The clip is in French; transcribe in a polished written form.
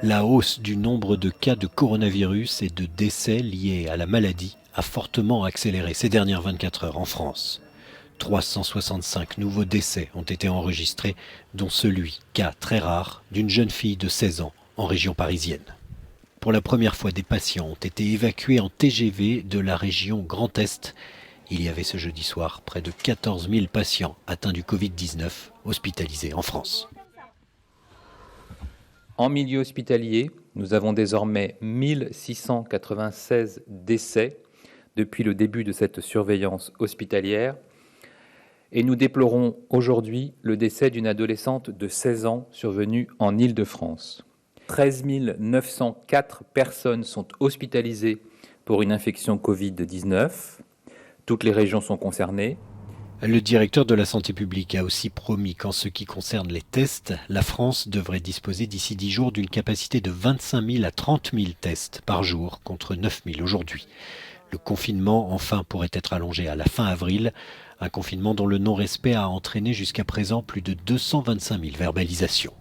La hausse du nombre de cas de coronavirus et de décès liés à la maladie a fortement accéléré ces dernières 24 heures en France. 365 nouveaux décès ont été enregistrés, dont celui, cas très rare, d'une jeune fille de 16 ans en région parisienne. Pour la première fois, des patients ont été évacués en TGV de la région Grand Est. Il y avait ce jeudi soir près de 14 000 patients atteints du Covid-19 hospitalisés en France. En milieu hospitalier, nous avons désormais 1696 décès depuis le début de cette surveillance hospitalière et nous déplorons aujourd'hui le décès d'une adolescente de 16 ans survenue en Île-de-France. 13 904 personnes sont hospitalisées pour une infection Covid-19. Toutes les régions sont concernées. Le directeur de la santé publique a aussi promis qu'en ce qui concerne les tests, la France devrait disposer d'ici 10 jours d'une capacité de 25 000 à 30 000 tests par jour contre 9 000 aujourd'hui. Le confinement, enfin, pourrait être allongé à la fin avril, un confinement dont le non-respect a entraîné jusqu'à présent plus de 225 000 verbalisations.